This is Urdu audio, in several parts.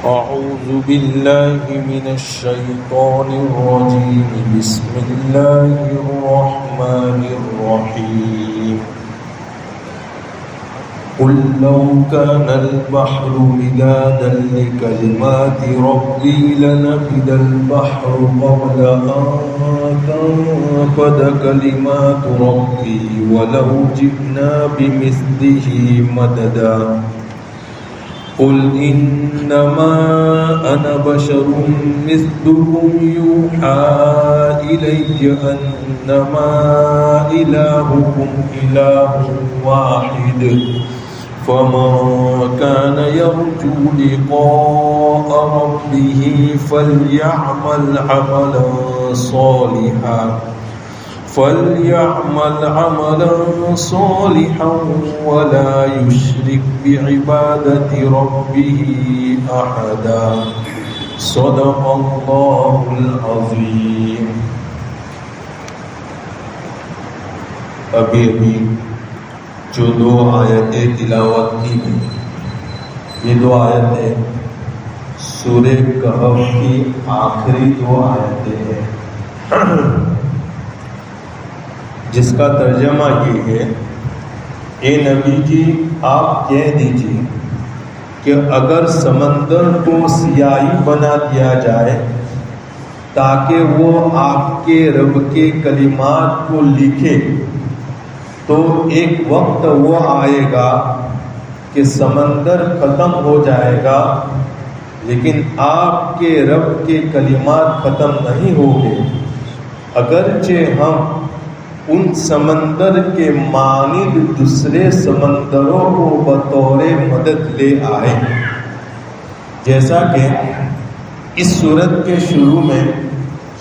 أعوذ بالله من الشيطان الرجيم. بسم الله الرحمن الرحيم. قل لو كان البحر مدادا لكلمات ربي لنفد البحر قبل أن تنفد كلمات ربي ولو جئنا بمثله مددا. قل إنما أنا بشر مثلكم يوحى إلي أنما إلهكم إله واحد فمن كان يرجو لقاء ربه فليعمل عملا صالحا ولا يشرك بعبادة ربه أحدا. صدق الله العظيم. ابھی جو دو آیتیں تلاوت کی گئی، یہ دو آیتیں سورہ کہف کی آخری دو آیتیں ہیں، جس کا ترجمہ یہ ہے: اے نبی جی آپ کہہ دیجیے کہ اگر سمندر کو سیاہی بنا دیا جائے تاکہ وہ آپ کے رب کے کلمات کو لکھے، تو ایک وقت وہ آئے گا کہ سمندر ختم ہو جائے گا، لیکن آپ کے رب کے کلمات ختم نہیں ہوں گے، اگرچہ ہم ان سمندر کے مانند دوسرے سمندروں کو بطور مدد لے آئے. جیسا کہ اس سورت کے شروع میں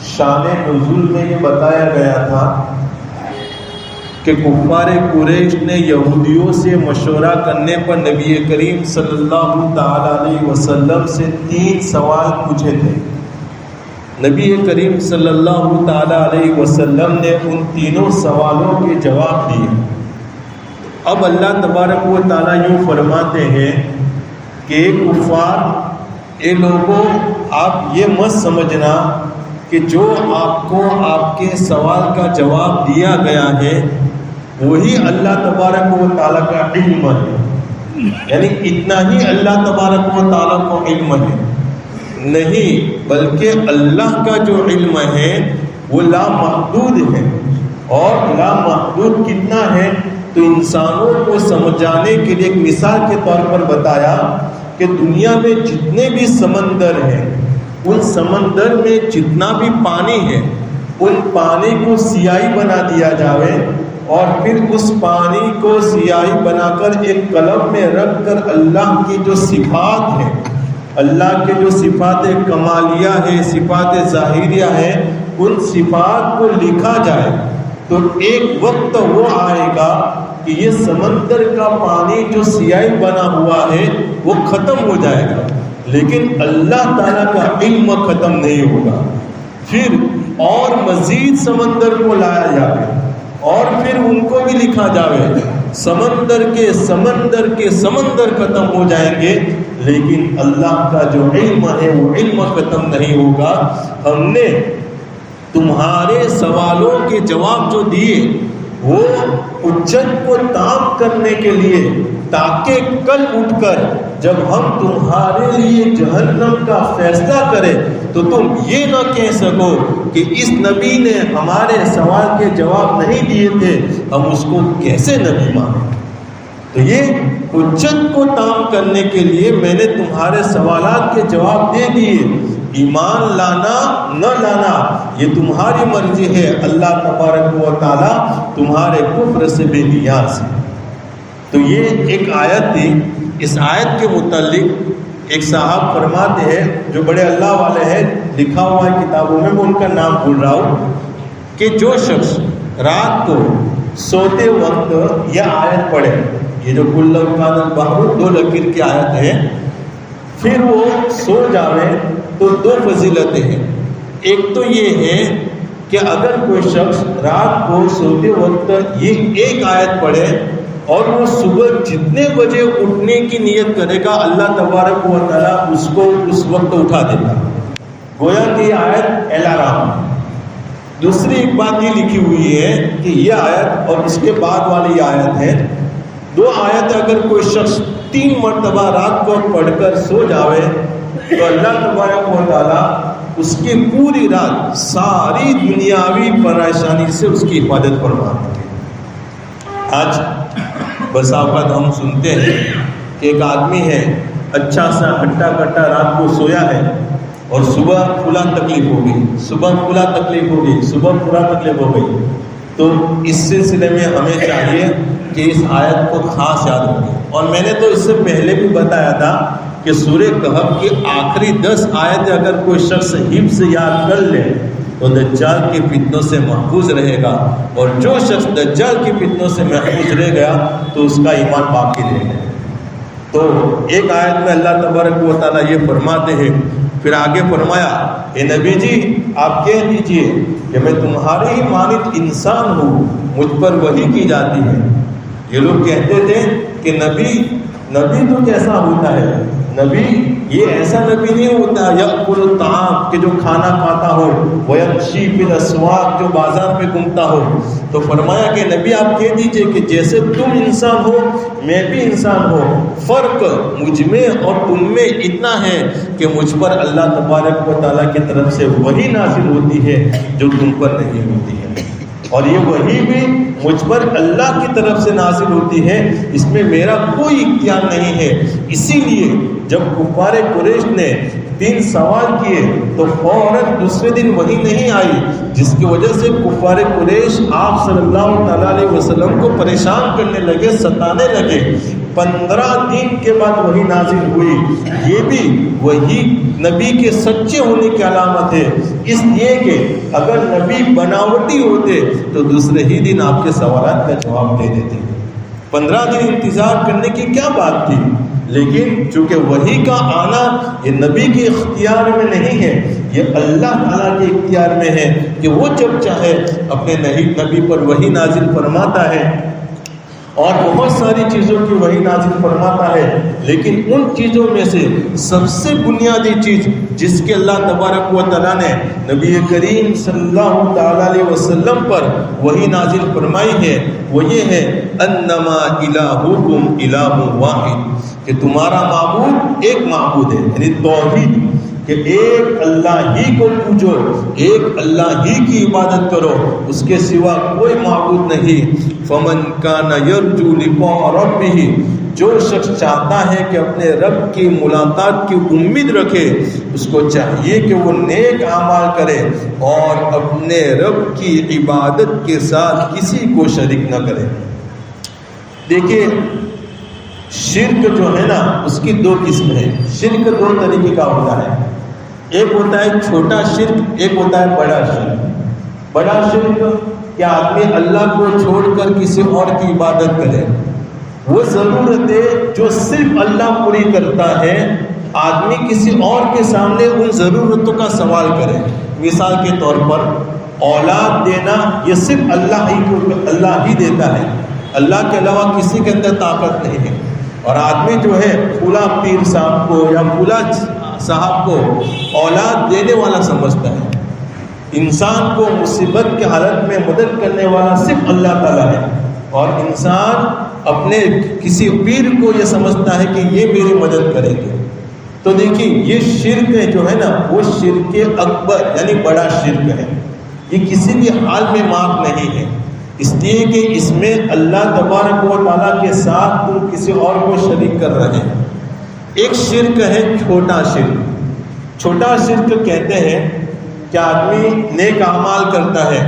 شان نزول میں یہ بتایا گیا تھا کہ کفار قریش نے یہودیوں سے مشورہ کرنے پر نبی کریم صلی اللہ تعالی علیہ وسلم سے 3 سوال پوچھے تھے. نبی کریم صلی اللہ تعالی علیہ وسلم نے ان تینوں سوالوں کے جواب دیے. اب اللہ تبارک و تعالیٰ یوں فرماتے ہیں کہ کفار، اے لوگوں آپ یہ مت سمجھنا کہ جو آپ کو آپ کے سوال کا جواب دیا گیا ہے وہی اللہ تبارک و تعالیٰ کا علم ہے، یعنی اتنا ہی اللہ تبارک و تعالیٰ کو علم ہے. نہیں، بلکہ اللہ کا جو علم ہے وہ لامحدود ہے. اور لامحدود کتنا ہے تو انسانوں کو سمجھانے کے لیے ایک مثال کے طور پر بتایا کہ دنیا میں جتنے بھی سمندر ہیں ان سمندر میں جتنا بھی پانی ہے ان پانی کو سیاہی بنا دیا جاوے اور پھر اس پانی کو سیاہی بنا کر ایک قلم میں رکھ کر اللہ کی جو صفات ہیں، اللہ کے جو صفات کمالیہ ہے، صفات ظاہریہ ہے، ان صفات کو لکھا جائے تو ایک وقت وہ آئے گا کہ یہ سمندر کا پانی جو سیاہی بنا ہوا ہے وہ ختم ہو جائے گا، لیکن اللہ تعالیٰ کا علم ختم نہیں ہوگا. پھر اور مزید سمندر کو لایا جائے اور پھر ان کو بھی لکھا جائے. سمندر کے سمندر ختم ہو جائیں گے، لیکن اللہ کا جو علم ہے وہ علم ختم نہیں ہوگا. ہم نے تمہارے سوالوں کے جواب جو دیے وہ حجت کو تام کرنے کے لیے، تاکہ کل اٹھ کر جب ہم تمہارے لیے جہنم کا فیصلہ کریں تو تم یہ نہ کہہ سکو کہ اس نبی نے ہمارے سوال کے جواب نہیں دیے تھے، ہم اس کو کیسے نبی مانیں. تو یہ حجت کو تام کرنے کے لیے میں نے تمہارے سوالات کے جواب دے دیے. ایمان لانا نہ لانا یہ تمہاری مرضی ہے، اللہ تبارک و تعالی تمہارے کفر سے بے نیاز ہے. تو یہ ایک آیت تھی. اس آیت کے متعلق ایک صاحب فرماتے ہیں جو بڑے اللہ والے ہیں، لکھا ہوا ہے کتابوں میں، میں ان کا نام بھول رہا ہوں، کہ جو شخص رات کو سوتے وقت یہ آیت پڑھے، یہ جو کل لو کان البحر 2 لکیر کی آیت ہے، پھر وہ سو جاوے تو 2 فضیلتیں ہیں. ایک تو یہ ہے کہ اگر کوئی شخص رات کو سوتے وقت یہ ایک آیت پڑھے اور وہ صبح جتنے بجے اٹھنے کی نیت کرے گا اللہ تبارک و تعالیٰ اس کو اس وقت اٹھا دے گا. گویا کہ آیت الارم. دوسری ایک بات یہ لکھی ہوئی ہے کہ یہ آیت اور اس کے بعد والی آیت ہے، دو آیت اگر کوئی شخص 3 مرتبہ رات کو پڑھ کر سو جاوے تو اللہ تبارک و تعالیٰ اس کی پوری رات ساری دنیاوی پریشانی سے اس کی حفاظت فرماتے ہیں. آج بس اوقات ہم سنتے ہیں کہ ایک آدمی ہے اچھا سا ہٹا کٹا رات کو سویا ہے اور صبح پھلا تکلیف ہو گئی، صبح پھلا تکلیف ہو گئی، صبح پورا تکلیف ہو گئی. تو اس سلسلے میں ہمیں چاہیے کہ اس آیت کو خاص یاد رکھیں. اور میں نے تو اس سے پہلے بھی بتایا تھا کہ سورہ کہف کی آخری 10 آیتیں اگر کوئی شخص حفظ سے یاد کر لے تو دجال کی فتنوں سے محفوظ رہے گا، اور جو شخص دجال کی فتنوں سے محفوظ رہ گیا تو اس کا ایمان باقی رہے گا. تو ایک آیت میں اللہ تبارک و تعالیٰ یہ فرماتے ہیں، پھر آگے فرمایا اے نبی جی آپ کہہ دیجئے کہ میں تمہارے ہی مانند انسان ہوں، مجھ پر وحی کی جاتی ہے. یہ لوگ کہتے تھے کہ نبی تو کیسا ہوتا ہے، نبی یہ ایسا نبی نہیں ہوتا یأکل الطعام کہ جو کھانا کھاتا ہو، ویمشی فی الاسواق جو بازار میں گھومتا ہو. تو فرمایا کہ نبی آپ کہہ دیجئے کہ جیسے تم انسان ہو میں بھی انسان ہوں، فرق مجھ میں اور تم میں اتنا ہے کہ مجھ پر اللہ تبارک و تعالیٰ کی طرف سے وحی نازل ہوتی ہے جو تم پر نہیں ہوتی ہے، اور یہ وحی بھی مجھ پر اللہ کی طرف سے نازل ہوتی ہے، اس میں میرا کوئی اختیار نہیں ہے. اسی لیے جب کفار قریش نے 3 سوال کیے تو فوراً دوسرے دن وحی نہیں آئی، جس کی وجہ سے کفار قریش آپ صلی اللہ تعالیٰ علیہ وسلم کو پریشان کرنے لگے، ستانے لگے. 15 دن کے بعد وحی نازل ہوئی. یہ بھی وحی نبی کے سچے ہونے کی علامت ہے، اس لیے کہ اگر نبی بناوٹی ہوتے تو دوسرے ہی دن آپ کے سوالات کا جواب دے دیتے. 15 دن انتظار کرنے کی کیا بات تھی؟ لیکن چونکہ وحی کا آنا یہ نبی کے اختیار میں نہیں ہے، یہ اللہ تعالیٰ کے اختیار میں ہے کہ وہ جب چاہے اپنے نبی پر وحی نازل فرماتا ہے، اور بہت ساری چیزوں کی وحی نازل فرماتا ہے. لیکن ان چیزوں میں سے سب سے بنیادی چیز جس کے اللہ تبارک و تعالیٰ نے نبی کریم صلی اللہ تعالیٰ علیہ وسلم پر وحی نازل فرمائی ہے وہ یہ ہے انما الہکم الہ واحد، کہ تمہارا معبود ایک معبود ہے، یعنی توحید، کہ ایک اللہ ہی کو پوجو، ایک اللہ ہی کی عبادت کرو، اس کے سوا کوئی معبود نہیں. فمن کان یرجو لقاء ربہ، جو شخص چاہتا ہے کہ اپنے رب کی ملاقات کی امید رکھے، اس کو چاہیے کہ وہ نیک اعمال کرے اور اپنے رب کی عبادت کے ساتھ کسی کو شریک نہ کرے. دیکھیے شرک جو ہے نا اس کی 2 قسم ہے. شرک 2 طریقے کا ہوتا ہے، ایک ہوتا ہے چھوٹا شرک، ایک ہوتا ہے بڑا شرک. بڑا شرک کہ آدمی اللہ کو چھوڑ کر کسی اور کی عبادت کرے. وہ ضرورتیں جو صرف اللہ پوری کرتا ہے، آدمی کسی اور کے سامنے ان ضرورتوں کا سوال کرے. مثال کے طور پر اولاد دینا یہ صرف اللہ ہی دیتا ہے، اللہ کے علاوہ کسی کے اندر طاقت نہیں ہے. اور آدمی جو ہے پھولا پیر صاحب کو یا پھولا صاحب کو اولاد دینے والا سمجھتا ہے. انسان کو مصیبت کے حالت میں مدد کرنے والا صرف اللہ تعالیٰ ہے، اور انسان اپنے کسی پیر کو یہ سمجھتا ہے کہ یہ میری مدد کریں گے. تو دیکھیے یہ شرک جو ہے نا وہ شرک اکبر یعنی بڑا شرک ہے، یہ کسی بھی حال میں معاف نہیں ہے، اس لیے کہ اس میں اللہ تبارک و تعالیٰ کے ساتھ تم کسی اور کو شریک کر رہے ہیں. ایک شرک ہے چھوٹا شرک. چھوٹا شرک کہتے ہیں کہ آدمی نیک اعمال کرتا ہے،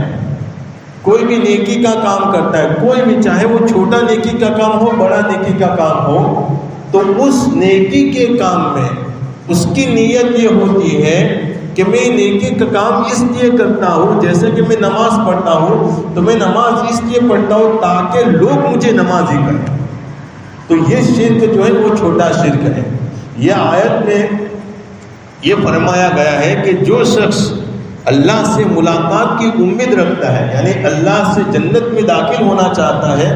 کوئی بھی نیکی کا کام کرتا ہے، کوئی بھی چاہے وہ چھوٹا نیکی کا کام ہو بڑا نیکی کا کام ہو، تو اس نیکی کے کام میں اس کی نیت یہ ہوتی ہے کہ میں نیکی کا کام اس لیے کرتا ہوں، جیسے کہ میں نماز پڑھتا ہوں تو میں نماز اس لیے پڑھتا ہوں تاکہ لوگ مجھے نمازی کریں. تو یہ شرک جو ہے وہ چھوٹا شرک ہے. یہ آیت میں یہ فرمایا گیا ہے کہ جو شخص اللہ سے ملاقات کی امید رکھتا ہے، یعنی اللہ سے جنت میں داخل ہونا چاہتا ہے،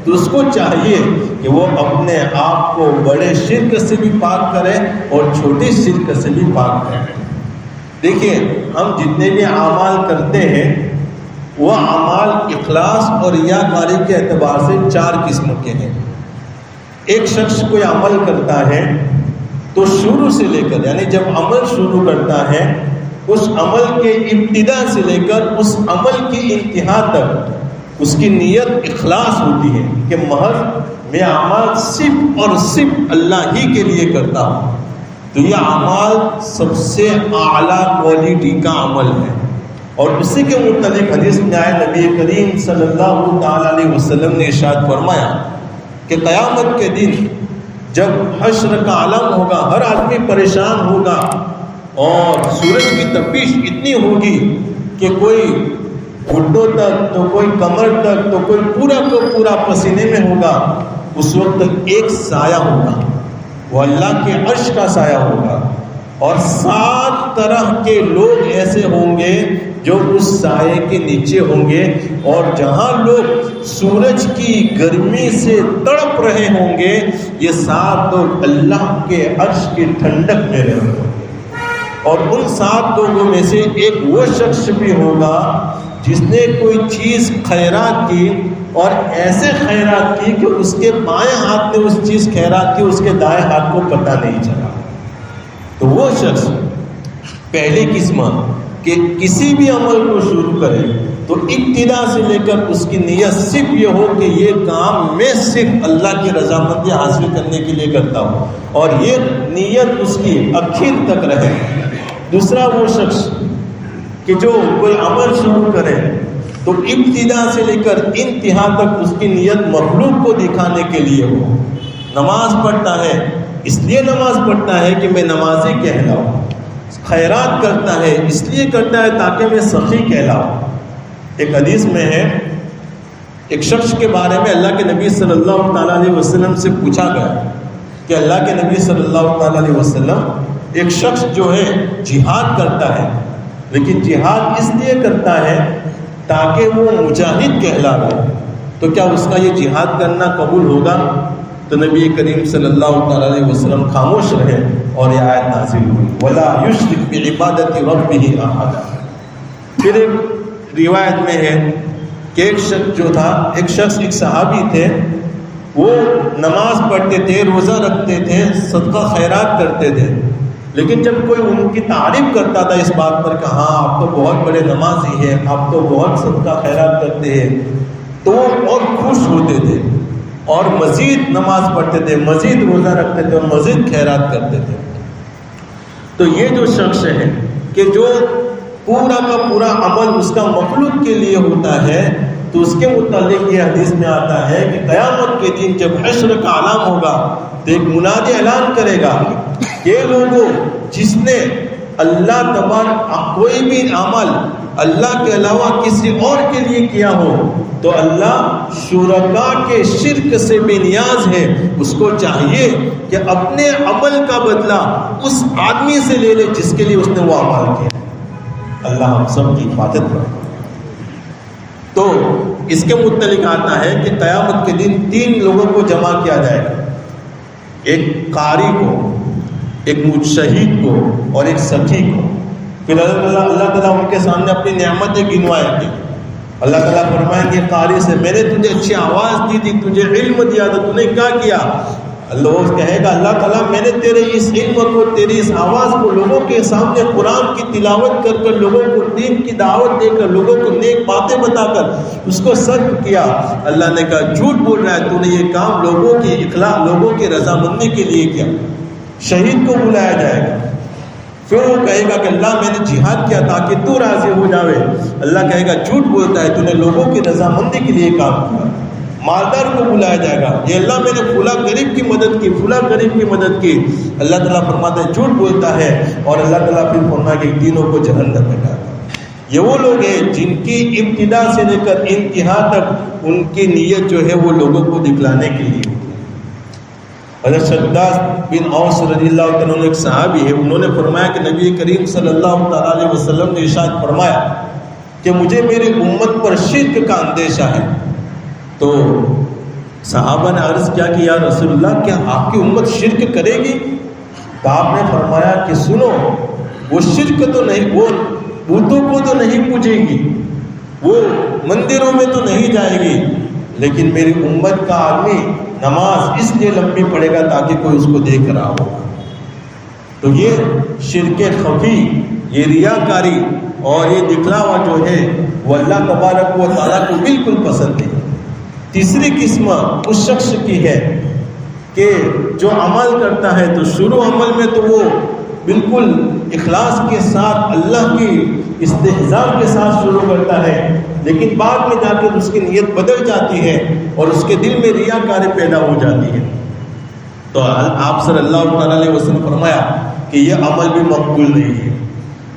تو اس کو چاہیے کہ وہ اپنے آپ کو بڑے شرک سے بھی پاک کرے اور چھوٹے شرک سے بھی پاک کرے۔ دیکھیے ہم جتنے بھی اعمال کرتے ہیں وہ اعمال اخلاص اور ریاکاری کے اعتبار سے 4 قسم کے ہیں۔ ایک شخص کوئی عمل کرتا ہے تو شروع سے لے کر، یعنی جب عمل شروع کرتا ہے اس عمل کے ابتدا سے لے کر اس عمل کی انتہا تک اس کی نیت اخلاص ہوتی ہے کہ محض میں اعمال صرف اور صرف اللہ ہی کے لیے کرتا ہوں، تو یہ اعمال سب سے اعلیٰ کوالٹی کا عمل ہے۔ اور اسی کے متعلق حدیث میں آئے نبی کریم صلی اللہ تعالیٰ علیہ وسلم نے ارشاد فرمایا کہ قیامت کے دن جب حشر کا عالم ہوگا، ہر آدمی پریشان ہوگا اور سورج کی تپش اتنی ہوگی کہ کوئی گھٹنوں تک تو کوئی کمر تک تو کوئی پورا کو پورا پسینے میں ہوگا، اس وقت ایک سایہ ہوگا، وہ اللہ کے عرش کا سایہ ہوگا، اور 7 طرح کے لوگ ایسے ہوں گے جو اس سائے کے نیچے ہوں گے، اور جہاں لوگ سورج کی گرمی سے تڑپ رہے ہوں گے یہ 7 لوگ اللہ کے عرش کی ٹھنڈک میں رہیں گے۔ اور ان 7 لوگوں میں سے ایک وہ شخص بھی ہوگا جس نے کوئی چیز خیرات کی اور ایسے خیرات کی کہ اس کے بائیں ہاتھ میں اس چیز خیرات کی اس کے دائیں ہاتھ کو پتہ نہیں چلا، تو وہ شخص پہلی قسم کہ کسی بھی عمل کو شروع کرے تو ابتدا سے لے کر اس کی نیت صرف یہ ہو کہ یہ کام میں صرف اللہ کی رضامندی حاصل کرنے کے لیے کرتا ہوں، اور یہ نیت اس کی آخر تک رہے۔ دوسرا وہ شخص کہ جو کوئی عمل شروع کرے تو ابتدا سے لے کر انتہا تک اس کی نیت مخلوق کو دکھانے کے لیے ہو۔ نماز پڑھتا ہے اس لیے نماز پڑھتا ہے کہ میں نمازی کہلاؤں، خیرات کرتا ہے اس لیے کرتا ہے تاکہ میں سخی کہلاؤں۔ ایک حدیث میں ہے ایک شخص کے بارے میں اللہ کے نبی صلی اللہ تعالیٰ علیہ وسلم سے پوچھا گیا کہ اللہ کے نبی صلی اللہ تعالیٰ علیہ وسلم ایک شخص جو ہے جہاد کرتا ہے لیکن جہاد اس لیے کرتا ہے تاکہ وہ مجاہد کہلاوے، تو کیا اس کا یہ جہاد کرنا قبول ہوگا؟ تو نبی کریم صلی اللہ تعالیٰ علیہ وسلم خاموش رہے اور یہ آیت نازل ہوئی وَلَا يُشْرِكْ بِعِبَادَةِ رَبِّهِ أَحَدًا۔ پھر ایک روایت میں ہے کہ ایک شخص جو تھا، ایک صحابی تھے، وہ نماز پڑھتے تھے، روزہ رکھتے تھے، صدقہ خیرات کرتے تھے، لیکن جب کوئی ان کی تعریف کرتا تھا اس بات پر کہ ہاں آپ تو بہت بڑے نمازی ہیں، آپ تو بہت صدقہ خیرات کرتے ہیں، تو وہ اور خوش ہوتے تھے اور مزید نماز پڑھتے تھے، مزید روزہ رکھتے تھے اور مزید خیرات کرتے تھے۔ تو یہ جو شخص ہے کہ جو پورا کا پورا عمل اس کا مخلوق کے لیے ہوتا ہے، تو اس کے متعلق یہ حدیث میں آتا ہے کہ قیامت کے دن جب حشر کا عالم ہوگا تو ایک منادی اعلان کرے گا کہ لوگوں جس نے اللہ تبارک کوئی بھی عمل اللہ کے علاوہ کسی اور کے لیے کیا ہو تو اللہ شرکا کے شرک سے بے نیاز ہے، اس کو چاہیے کہ اپنے عمل کا بدلہ اس آدمی سے لے لے جس کے لیے اس نے وہ عمل کیا۔ اللہ ہم سب کی حفاظت کرے۔ تو اس کے متعلق آتا ہے کہ قیامت کے دن 3 لوگوں کو جمع کیا جائے گا، ایک قاری کو، ایک مجتہد کو اور ایک سخی کو۔ پھر اللہ تعالیٰ ان کے سامنے اپنی نعمتیں گنوائیں گے۔ اللہ تعالیٰ فرمائیں گے قاری سے میں نے تجھے اچھی آواز دی تھی، تجھے علم دیا تھا، تو نے کیا کیا؟ اللہ کہے گا اللہ تعالیٰ میں نے تیرے اس علم کو، تیری اس آواز کو لوگوں کے سامنے قرآن کی تلاوت کر کر، لوگوں کو دین کی دعوت دے کر، لوگوں کو نیک باتیں بتا کر اس کو صرف کیا۔ اللہ نے کہا جھوٹ بول رہا ہے، تو نے یہ کام لوگوں کی اخلاص، لوگوں کی رضامندی کے لیے کیا۔ شہید کو بلایا جائے گا، پھر وہ کہے گا کہ اللہ میں نے جہاد کیا تاکہ تو راضی ہو جاوے۔ اللہ کہے گا جھوٹ بولتا ہے، تو نے لوگوں کی رضامندی کے لیے کام کیا۔ مالدار کو بلایا جائے گا، یہ اللہ میں نے فلاں غریب کی مدد کی، فلاں غریب کی مدد کی۔ اللہ تعالیٰ فرماتا ہے جھوٹ بولتا ہے، اور اللہ تعالیٰ پھر فرمایا کہ تینوں کو جہنم میں ڈالا۔ یہ وہ لوگ ہیں جن کی ابتدا سے لے کر انتہا تک ان کی نیت جو ہے وہ لوگوں کو دکھلانے کے لیے ہوتی ہے۔ حضرت شداد بن اوس رضی اللہ عنہ ایک صحابی ہے، انہوں نے فرمایا کہ نبی کریم صلی اللہ تعالیٰ علیہ وسلم نے ارشاد فرمایا کہ مجھے میری امت پر شرک کا اندیشہ ہے۔ تو صحابہ نے عرض کیا کہ یا رسول اللہ کیا آپ کی امت شرک کرے گی؟ تو آپ نے فرمایا کہ سنو، وہ شرک تو نہیں، وہ بتوں کو تو نہیں پوجے گی، وہ مندروں میں تو نہیں جائے گی، لیکن میری امت کا آدمی نماز اس لیے لمبی پڑھے گا تاکہ کوئی اس کو دیکھ رہا ہو۔ تو یہ شرک خفی، یہ ریاکاری اور یہ دکھلاوا جو ہے وہ اللہ تبارک و تعالیٰ کو بالکل پسند نہیں۔ تیسری قسم اس شخص کی ہے کہ جو عمل کرتا ہے تو شروع عمل میں تو وہ بالکل اخلاص کے ساتھ اللہ کی استحضاء کے ساتھ شروع کرتا ہے، لیکن بعد میں جا کر اس کی نیت بدل جاتی ہے اور اس کے دل میں ریاکاری پیدا ہو جاتی ہے۔ تو آپ صلی اللہ تعالیٰ علیہ وسلم فرمایا کہ یہ عمل بھی مقبول نہیں ہے۔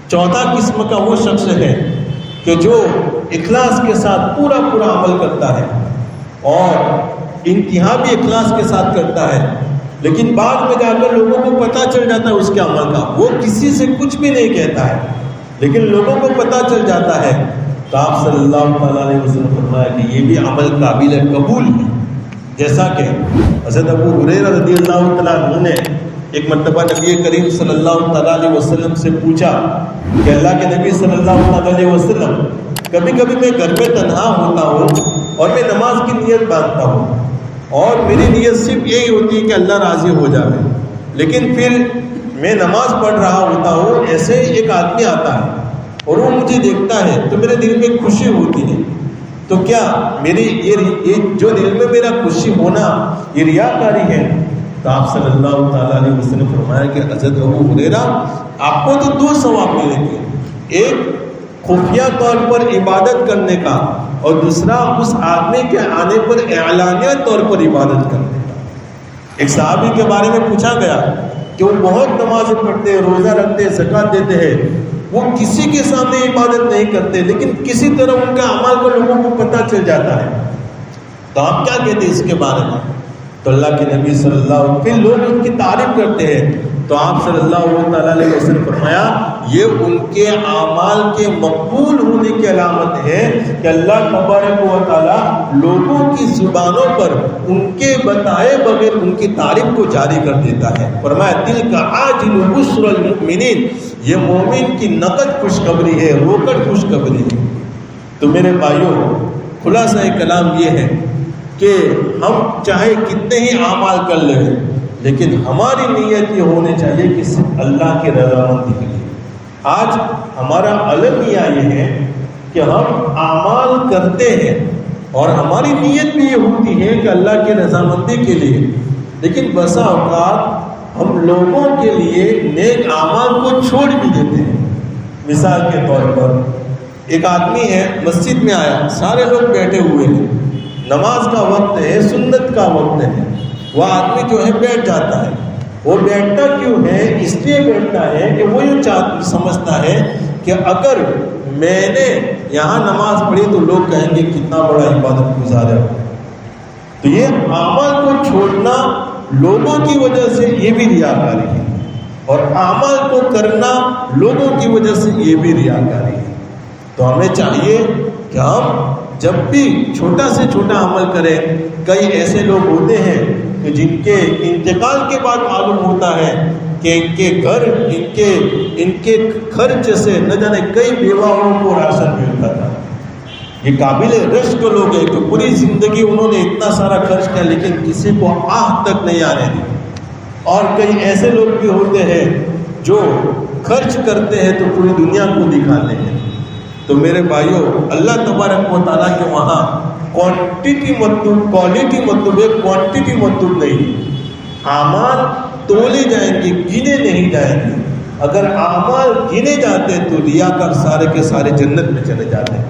چوتھا قسم کا وہ شخص ہے کہ جو اخلاص کے ساتھ پورا عمل کرتا ہے اور انتہا بھی اخلاص کے ساتھ کرتا ہے، لیکن بعد میں جا کر لوگوں کو پتہ چل جاتا ہے اس کے عمل کا، وہ کسی سے کچھ بھی نہیں کہتا ہے لیکن لوگوں کو پتہ چل جاتا ہے، تو آپ صلی اللہ تعالیٰ علیہ وسلم فرمایا کہ یہ بھی عمل قابل قبول ہے۔ جیسا کہ حضرت ابو ہریرہ رضی اللہ تعالیٰ عنہ نے ایک مرتبہ نبی کریم صلی اللہ تعالیٰ علیہ وسلم سے پوچھا کہ اللہ کے نبی صلی اللہ تعالیٰ علیہ وسلم، کبھی کبھی میں گھر میں تنہا ہوتا ہوں اور میں نماز کی نیت باندھتا ہوں اور میری نیت صرف یہی ہوتی ہے کہ اللہ راضی ہو جائے، لیکن پھر میں نماز پڑھ رہا ہوتا ہوں، ایسے ایک آدمی آتا ہے اور وہ مجھے دیکھتا ہے تو میرے دل میں خوشی ہوتی ہے، تو کیا میری یہ جو دل میں میرا خوشی ہونا یہ ریاکاری ہے؟ تو آپ صلی اللہ تعالیٰ علیہ وسلم فرمایا کہ حضرت ابو ہریرہ آپ کو تو دو ثواب ملیں گے، ایک خفیہ طور پر عبادت کرنے کا اور دوسرا اس آدمی کے آنے پر اعلانیہ طور پر عبادت کرنے کا۔ ایک صحابی کے بارے میں پوچھا گیا کہ وہ بہت نمازیں پڑھتے ہیں، روزہ رکھتے ہیں، زکوٰۃ دیتے ہیں، وہ کسی کے سامنے عبادت نہیں کرتے لیکن کسی طرح ان کا عمل کو لوگوں کو پتہ چل جاتا ہے، تو آپ کیا کہتے ہیں اس کے بارے میں؟ تو اللہ کے نبی صلی اللہ علیہ وسلم، پھر لوگ ان کی تعریف کرتے ہیں تو آپ صلی اللہ تعالیٰ علیہ وسلم فرمایا یہ ان کے اعمال کے مقبول ہونے کی علامت ہے کہ اللہ تبارک و تعالیٰ لوگوں کی زبانوں پر ان کے بتائے بغیر ان کی تعریف کو جاری کر دیتا ہے۔ فرمایا تلک عاجل بشر المؤمنین، یہ مومن کی نقد خوشخبری ہے، روکڑ خوشخبری ہے۔ تو میرے بھائیوں، خلاصہ کلام یہ ہے کہ ہم چاہے کتنے ہی اعمال کر لیں لیکن ہماری نیت یہ ہونی چاہیے کہ صرف اللہ کی رضامندی کے لیے۔ آج ہمارا المیہ یہ ہے کہ ہم اعمال کرتے ہیں اور ہماری نیت بھی یہ ہوتی ہے کہ اللہ کی رضامندی کے لیے، لیکن بسا اوقات ہم لوگوں کے لیے نیک اعمال کو چھوڑ بھی دیتے ہیں۔ مثال کے طور پر ایک آدمی ہے، مسجد میں آیا، سارے لوگ بیٹھے ہوئے ہیں، نماز کا وقت ہے، سنت کا وقت ہے، وہ آدمی جو ہے بیٹھ جاتا ہے۔ وہ بیٹھتا کیوں ہے؟ اس لیے بیٹھتا ہے کہ وہ یوں سمجھتا ہے کہ اگر میں نے یہاں نماز پڑھی تو لوگ کہیں گے کتنا بڑا عبادت گزار ہے۔ تو یہ اعمال کو چھوڑنا لوگوں کی وجہ سے یہ بھی ریاکاری ہے، اور اعمال کو کرنا لوگوں کی وجہ سے یہ بھی ریاکاری ہے۔ تو ہمیں چاہیے کہ ہم جب بھی چھوٹا سے چھوٹا عمل کریں، کئی ایسے لوگ ہوتے ہیں کہ جن کے انتقال کے بعد معلوم ہوتا ہے کہ ان کے گھر ان کے خرچ سے نہ جانے کئی بیواؤں کو راشن ملتا تھا۔ یہ قابل رشک لوگ ہیں کہ پوری زندگی انہوں نے اتنا سارا خرچ کیا لیکن کسی کو آہ تک نہیں آنے دی۔ اور کئی ایسے لوگ بھی ہوتے ہیں جو خرچ کرتے ہیں تو پوری دنیا کو دکھاتے ہیں۔ تو میرے بھائیوں، اللہ تبارک و تعالیٰ کے وہاں کوانٹٹی مطلوب، کوالٹی مطلوب ہے، کوانٹٹی مطلوب نہیں۔ اعمال تولے جائیں گے، گنے نہیں جائیں گے۔ اگر اعمال گنے جاتے تو ریاکار سارے کے سارے جنت میں چلے جاتے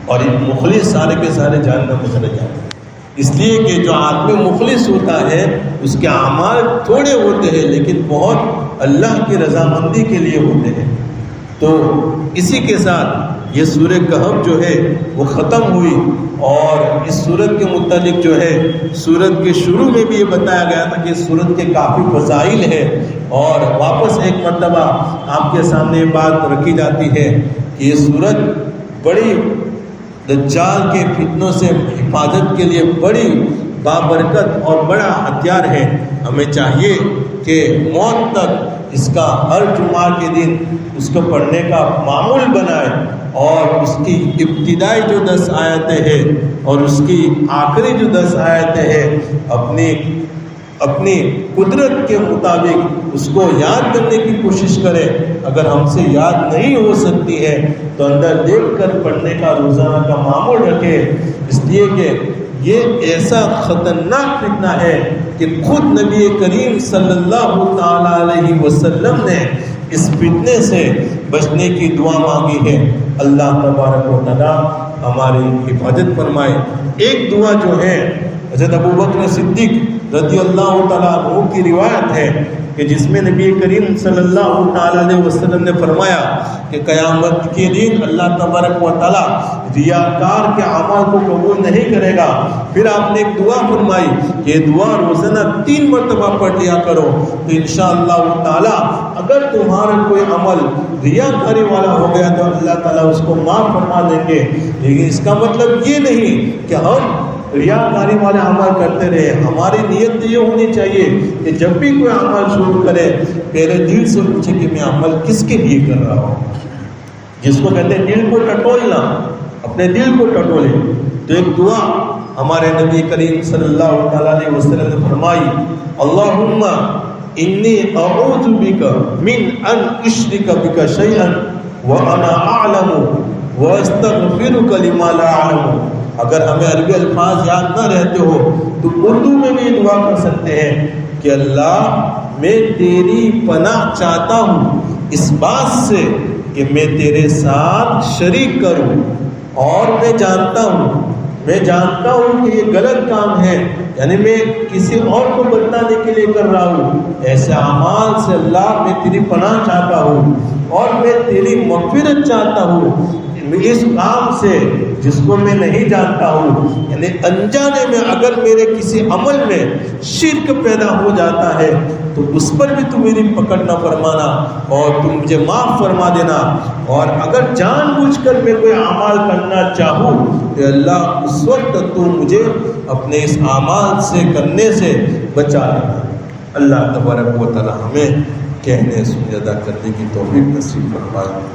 اور مخلص سارے کے سارے جہنم میں چلے جاتے۔ اس لیے کہ جو آدمی مخلص ہوتا ہے اس کے اعمال تھوڑے ہوتے ہیں لیکن بہت اللہ کی رضامندی کے لیے ہوتے ہیں۔ تو اسی کے ساتھ یہ سورہ کہف جو ہے وہ ختم ہوئی، اور اس سورت کے متعلق جو ہے سورت کے شروع میں بھی یہ بتایا گیا تھا کہ سورت کے کافی فضائل ہے، اور واپس ایک مرتبہ آپ کے سامنے یہ بات رکھی جاتی ہے کہ یہ سورت بڑی دجال کے فتنوں سے حفاظت کے لیے بڑی بابرکت اور بڑا ہتھیار ہے. ہمیں چاہیے کہ موت تک اس کا ہر جمعہ کے دن اس کو پڑھنے کا معمول بنائے اور اس کی ابتدائی جو 10 آیتیں ہیں اور اس کی آخری جو 10 آیتیں ہیں اپنی قدرت کے مطابق اس کو یاد کرنے کی کوشش کرے. اگر ہم سے یاد نہیں ہو سکتی ہے تو اندر دیکھ کر پڑھنے کا روزانہ کا معمول رکھے، اس لیے کہ یہ ایسا خطرناک فتنہ ہے کہ خود نبی کریم صلی اللہ تعالی علیہ وسلم نے اس فتنے سے بچنے کی دعا مانگی ہے. اللہ تبارک و تعالی ہماری حفاظت فرمائے. ایک دعا جو ہے حضرت ابوبکر صدیق رضی اللہ تعالیٰ عنہ کی روایت ہے کہ جس میں نبی کریم صلی اللہ تعالیٰ علیہ وسلم نے فرمایا کہ قیامت کے دن اللہ تبارک و تعالیٰ ریاکار کے اعمال کو قبول نہیں کرے گا. پھر آپ نے ایک دعا فرمائی کہ یہ دعا روزانہ 3 مرتبہ پڑھ لیا کرو تو انشاءاللہ تعالیٰ اگر تمہارا کوئی عمل ریاکاری والا ہو گیا تو اللہ تعالیٰ اس کو معاف فرما دیں گے. لیکن اس کا مطلب یہ نہیں کہ ہم ریاکاری والے عمل کرتے رہے. ہماری نیت یہ ہونی چاہیے کہ جب بھی کوئی عمل شروع کرے پہلے دل سے پوچھے کہ میں عمل کس کے لیے کر رہا ہوں. جس کو کہتے ہیں دل کو ٹٹولنا، اپنے دل کو ٹٹولے. تو ایک دعا ہمارے نبی کریم صلی اللہ تعالیٰ علیہ وسلم نے فرمائی، اللہم انی اعوذ بک من ان اشرک بک شیئا وانا اعلم واستغفرک لما لا اعلم. اگر ہمیں عربی الفاظ یاد نہ رہتے ہو تو اردو میں بھی دعا کر سکتے ہیں کہ اللہ میں تیری پناہ چاہتا ہوں اس بات سے کہ میں تیرے ساتھ شریک کروں اور میں جانتا ہوں کہ یہ غلط کام ہے، یعنی میں کسی اور کو بتانے کے لیے کر رہا ہوں. ایسے اعمال سے اللہ میں تیری پناہ چاہتا ہوں اور میں تیری مغفرت چاہتا ہوں اس کام سے جس کو میں نہیں جانتا ہوں. یعنی انجانے میں اگر میرے کسی عمل میں شرک پیدا ہو جاتا ہے تو اس پر بھی تو میری پکڑ نہ فرمانا اور تم مجھے معاف فرما دینا. اور اگر جان بوجھ کر میں کوئی اعمال کرنا چاہوں تو اللہ اس وقت تو مجھے اپنے اس اعمال سے کرنے سے بچا لینا. اللہ تبارک و تعالی ہمیں کہنے سننے ادا کرنے کی توفیق نصیب فرمائے.